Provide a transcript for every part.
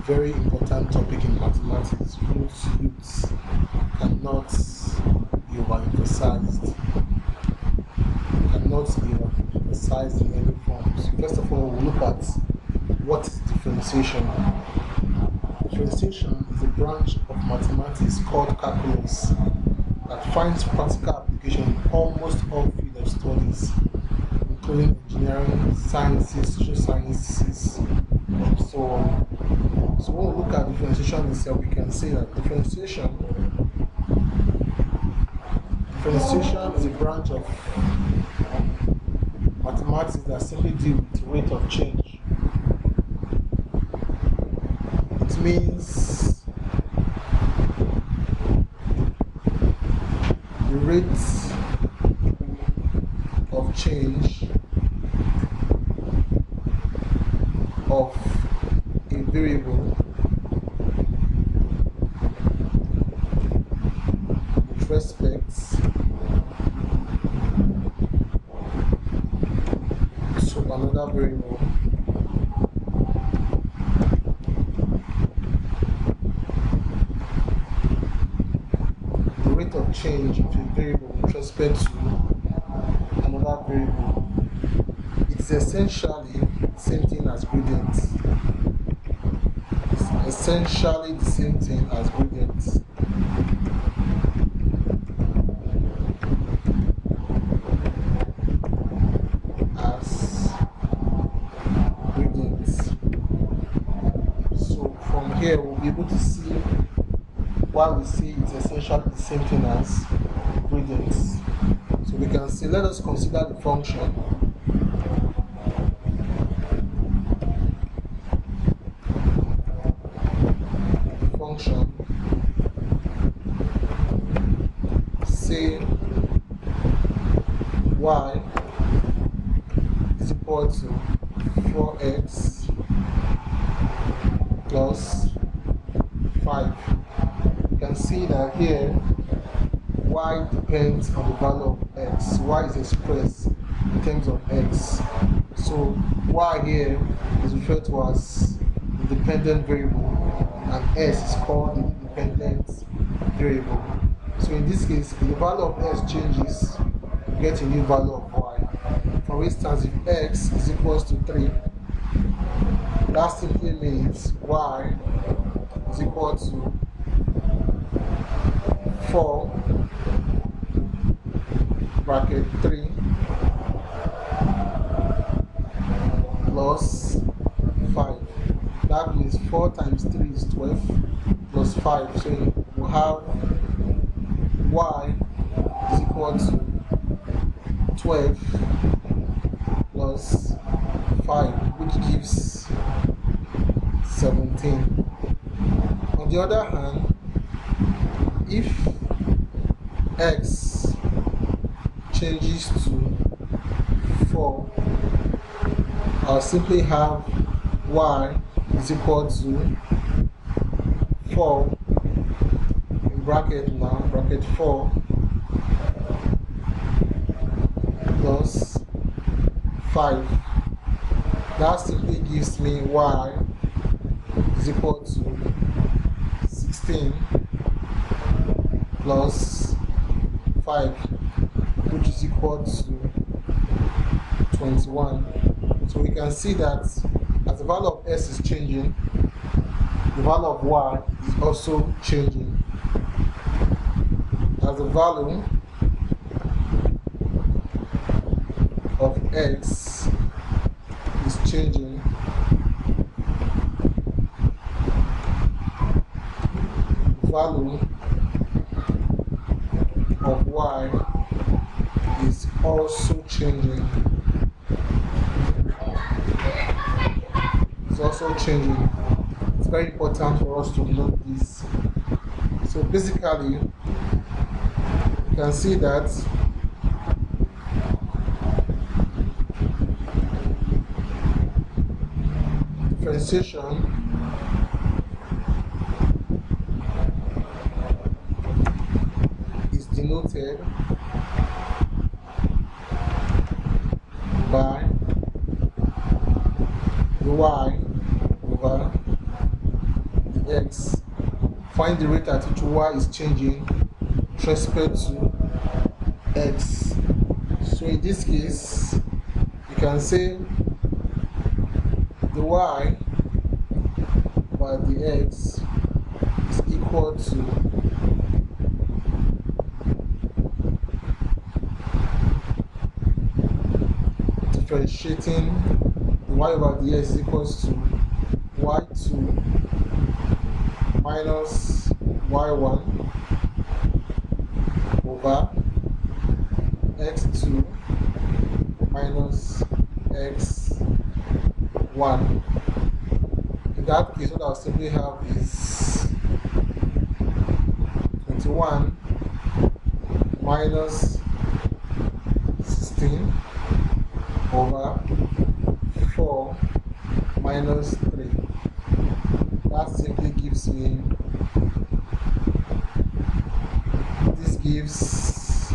very important topic in mathematics, which cannot be overemphasized. Cannot be overemphasized in any form. So first of all, we'll look at what is differentiation. Differentiation is a branch of mathematics called calculus that finds practical application in almost all fields of studies, including engineering, sciences, social sciences, and so on. So when we look at differentiation itself, we can say that differentiation is a branch of mathematics that simply deals with the rate of change. It means the rate of change of a variable with respect to another variable of change of a variable with respect to another variable. It's essentially the same thing as gradient. It's essentially the same thing as gradient. So from here we'll be able to see why we see it's essentially the same thing as gradients. So we can see, let us consider the function. The function, say y is equal to 4x plus 5. You can see that here y depends on the value of x. Y is expressed in terms of x. So y here is referred to as the dependent variable and s is called the independent variable. So in this case, if the value of s changes, you get a new value of y. For instance, if x is equals to 3, that simply means y is equal to 4 bracket 3 plus 5. That means 4 times 3 is 12 plus 5. So you have y is equal to 12 plus 5, which gives 17. On the other hand, if x changes to 4, I'll simply have y is equal to 4 in bracket now, bracket 4 plus 5. That simply gives me y is equal to 16 plus 5, which is equal to 21. So we can see that as the value of s is changing, the value of y is also changing. As the value of x is changing, the value of y is also changing. It's also changing. It's very important for us to note this. So basically, you can see that differentiation is denoted by y over x, find the rate at which y is changing with respect to x. So in this case, you can say the y by the x is equal to differentiating the y over the x is equals to y2 minus y1 over x2 minus x1. In that case, what I'll simply have is 21 minus 16 over 4 minus 3. That simply gives me, this gives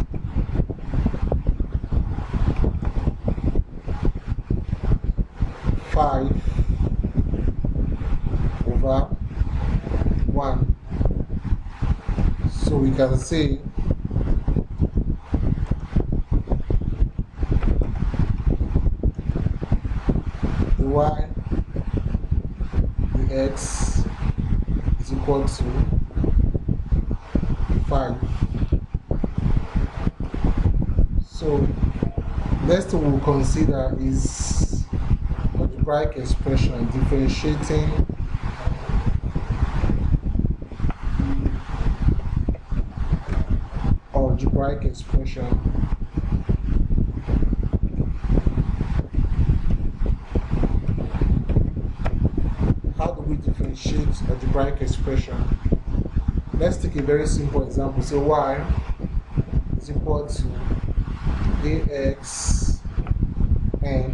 5 over 1. So we can say the y, the x is equal to 5. So next thing we'll consider is algebraic expression, differentiating algebraic expression. How do we differentiate algebraic expression? Let's take a very simple example. So y is equal to ax n,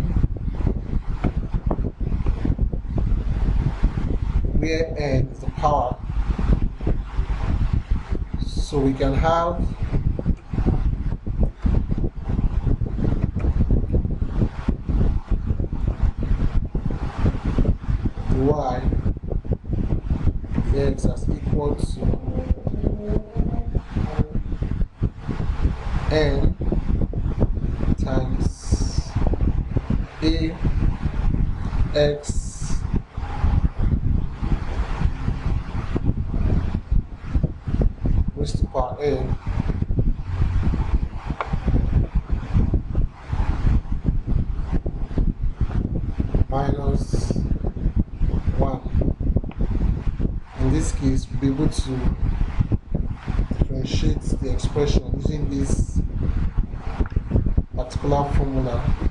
where n is the power. So we can have y, the x as equal to n times a x raised to power n minus 1. In this case, we'll be able to differentiate the expression using this particular formula.